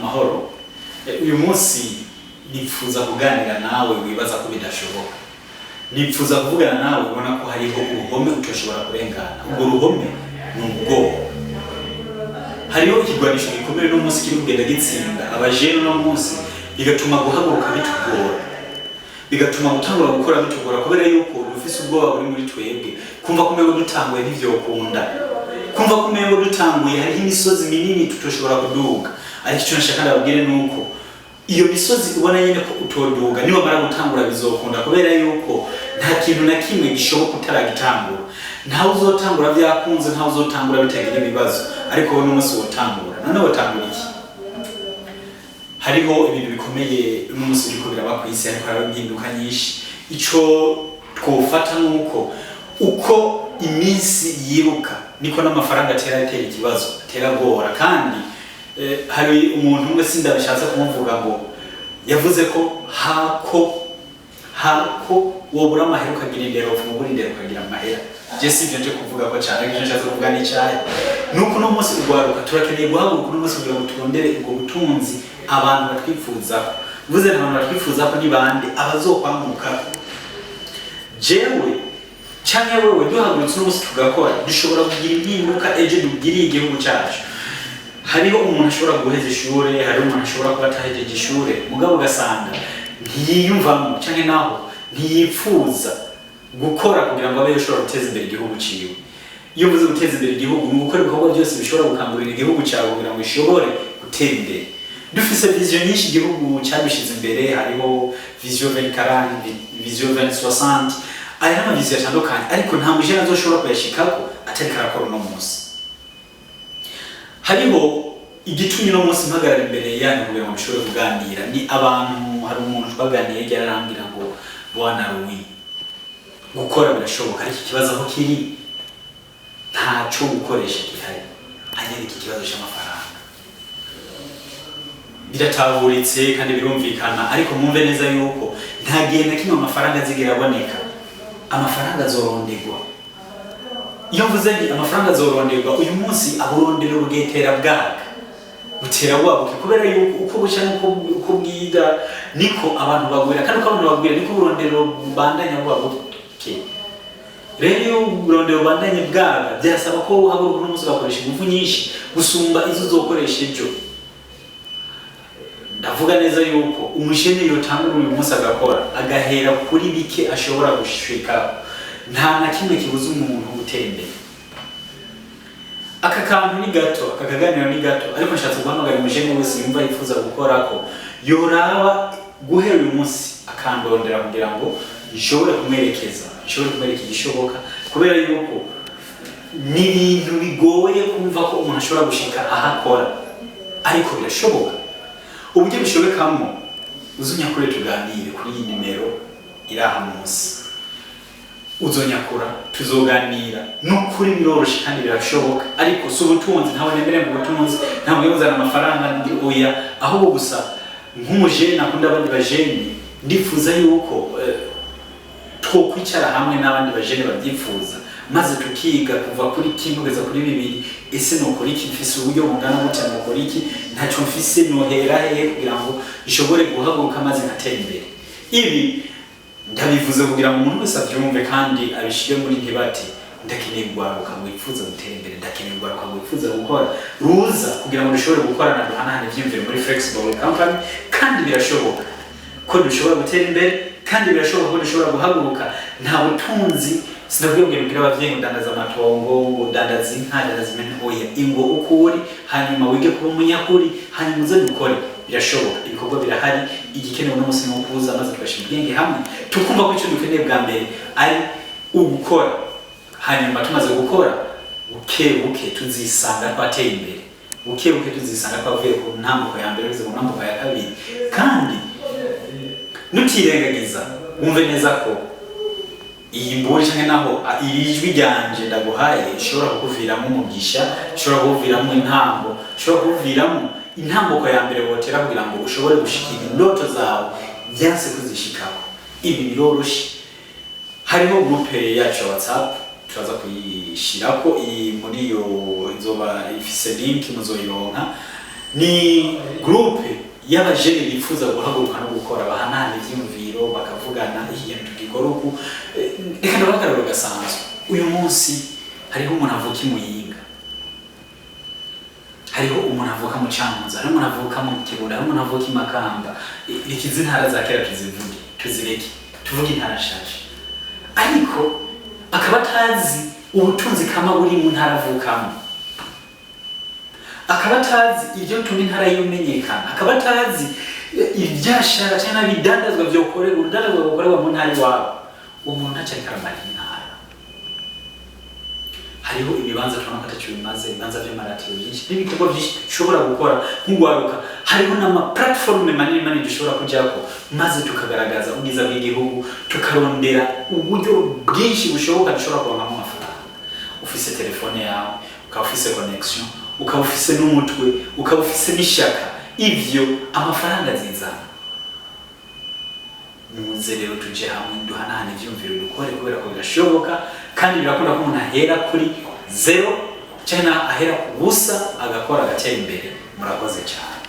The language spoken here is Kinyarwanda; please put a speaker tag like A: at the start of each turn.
A: amahoro. Uyu munsi nipfuza kuganira nawe wibaza ko bidashoboka. Nipfuza kuvugana nawe ubona ko hariho uruhome utoshobora kurengana. Ubwo ruhome ni ubwoba. Hariho ikigwanisho gikomeye no munsi kiri kugenda gitsinda abajene no munsi bigatuma guhaguruka bitugora. Bigatuma gutangura gukora bitugora kubera yuko dufise ubwoba buri muri twebwe. Kumva kumego dutanguye n'ivyo ukunda. Kumva kumego dutanguye hari imisozi minini tutoshobora kuduga. Ariko icyo nshaka ndabwire nuko iyo misozi ubona nyene ko utoduga niba mara gutangura bizokunda kubera yuko nta kintu na kimwe gishoboka utaragitangura. Nta uzotangura byakunze, nta uzotangura bitagira ibibazo, ariko wowe n'umunsi wotangura. None wotangura iki? Hariho ibintu bikomeye n'umunsi uriko biraba ku isi, ariko hari impinduka nyinshi. Ico twofata nuko uko iminsi yiruka niko n'amafaranga atera ikibazo, atera gora. Kandi hari umuntu umwe sindabishatse kumuvuga ngo yavuze ko hako wobura amahera ukagira indero, umubura indero ukagira amahera. Je sivyo nje kuvuga ko cyane, icyo nshatse kuvuga ni cyahe nuko no munsi urwaruka turakeneye guhaguruka no munsi kugira ngo turondere ubwo butunzi abantu batwifuza. Vuze abantu batwifuza ko ni bande abazokwamuka. Jewe cyane wewe duhagurutse no munsi tugakora dushobora kugira impinduka ejo dugiriye igihugu cyacu. Hariho umuntu ashobora guheza ishure, hariho umuntu ashobora kuba atahejeje ishure, mugabo ugasanga ntiyiyumvamo cyane naho ntiyipfuza gukora kugira ngo abe yashobora guteza imbere igihugu ciwe. Iyo uvuze guteza imbere igihugu ni gukora ibikorwa byose bishobora gukangurira igihugu cyawe kugira ngo ishobore gutera imbere. Dufise vision nyinshi igihugu cyabishize imbere, hariho vision 2040, vision 2060, ari n'ama vision atandukanye, ariko nta mujene azoshobora kuyashikako atari karakora no munsi. Hariho igitumye no munsi mpagarara imbere yanyu kugira ngo bishobore kuganira ni abantu. Hari umuntu twaganiye yararambira ngo Bwana Louis, gukora birashoboka ariko ikibazo aho kiri ntaco gukoresha gihari, hanyuma iki kibazo cy'amafaranga birataburitse kandi birumvikana, ariko mumve neza yuko nta gihe na kimwe amafaranga azigera aboneka. Amafaranga azorondegwa. Iyo mvuze ni amafaranga azorondegwa, uyu munsi aburondera ubugetera bwaga butera wabuke kubera yuko uko bushya uko bwiga niko abantu bagwira, kandi uko abantu bagwira niko burondero bandanya wabuke. Rero burondero bandanye bwaga byasaba ko haguruka no munsi bakoresha ingufu nyinshi gusumba izo uzokoresha ibyo. Ndavuga neza yuko umushene yotangura uyu munsi agakora agahera kuri bike ashobora gushika, nta na kimwe kibuza umuntu gutera imbere. Aka kantu ni gato, aka kaganiro ni gato, ariko nshatse guhamagara umujene wese yumva yifuza gukora ko yoraba guhera uyu munsi akandondera kugira ngo nshobore kumwerekeza igishoboka, kubera yuko ni ibintu bigoye kumva ko umuntu ashobora gushika ahakora, ariko birashoboka. Uburyo bishobekamo uzonyakure tuganire kuri iyi nimero iraha munsi. Uzonyakura tuzoganira n'ukuri biroroshe kandi birashoboka, ariko si ubutunzi. Ntawe nemere mu butunzi, ntawe yuzana amafaranga ndi oya, ahubwo gusa nk'umujene nakunda abandi bajene ndifuza yuko twokwicara hamwe n'abandi bajene babyifuza maze tukiga kuva kuri kimwe kugeza kuri bibiri. Ese nokora iki? Mfise uburyo bungana gute? Nokora iki? Ntacyo mfise nohera hehe kugira ngo ishobore guhaguruka maze ngatera imbere? Ibi ndabivuze kugira ngo umuntu wese abyumve kandi abishire muri ntibati ndakeneye guhaguruka ngo yifuza gutera imbere, ndakeneye guhaguruka ngo yifuza gukora ruza kugira ngo dushobore gukorana duhanahane ivyiyumviro muri Flexible Company. Kandi birashoboka ko dushobora gutera imbere, kandi birashoboka ko dushobora guhaguruka. Nta butunzi sinabwiye ngo abavyeyi ndandaza amatongo, ndandaza inka, ndandaza imene oya, ingo ukuri hanyuma wige kuba umunyakuri hanyuma uze dukore. Birashoboka, ibikorwa birahari. Igikenewe no munsi no kuza maze twashira ubwenge hamwe tukumva ko icyo dukeneye bwa mbere ari ugukora, hanyuma tumaze gukora buke tuzisanga twateye imbere, buke tuzisanga twavuye ku ntambuko ya mbere bize mu ntambuko ya kabiri. Kandi nutirengagiza wumve neza ko iyi mburi cyangwa naho irijwi ryanje ndaguhaye ishobora kukuviramo umugisha, ishobora kukuviramo intambo, ishobora kukuviramo intambuko ya mbere wotera kugira ngo ushobore gushikira indoto zawe byanse kuzishikako. Ibi biroroshe. Hariho groupe yacu WhatsApp turaza kuyishirako muri yo izoba ifise link muzoyironka. ni groupe y'abajene bifuza guhaguruka no gukora bahanana ivyumviro bakavugana ikintu tugikora uku. Reka ndabakarura gasanzwe. Uyu munsi hariho umuntu avuka imuyinga, hariho umuntu avuka mu Cankuzo, hariho umuntu avuka mu Kirundo, hariho umuntu avuka imakamba. Ikizi intara za kera tuzivuge, tuzireke, tuvuge intara shaje. Ariko akaba atazi ubutunzi kama buri mu ntara avukamo, akaba atazi ibyo tuma intara yimenyekana, akaba atazi ibyashara cyangwa bidandazwa byo korera urudandazwa bukorerwa mu ntara iwabo. Umuntu acyari karamara intara. Hariho ibibanza tubona ko bimaze, ibibanza by'amaratiro byinshi n'ibikorwa byinshi dushobora gukora nk'ugwaruka. Hariho n'ama platform manini dushobora kujyako maze tukagaragaza ubwiza bw'igihugu, tukarondera uburyo bwinshi bushoboka dushobora kubonamo amafaranga. Ufise telefone yawe, ukaba ufise connection, ukaba ufise n'umutwe, ukaba ufise n'ishaka, ivyo amafaranga azizana. Muze rero tuje hamwe duhanahana ivyumviro dukore kubera ko birashoboka, kandi birakunda ko umuntu ahera kuri 0 cyangwa ahera ku busa agakora agatera imbere. Murakoze cyane.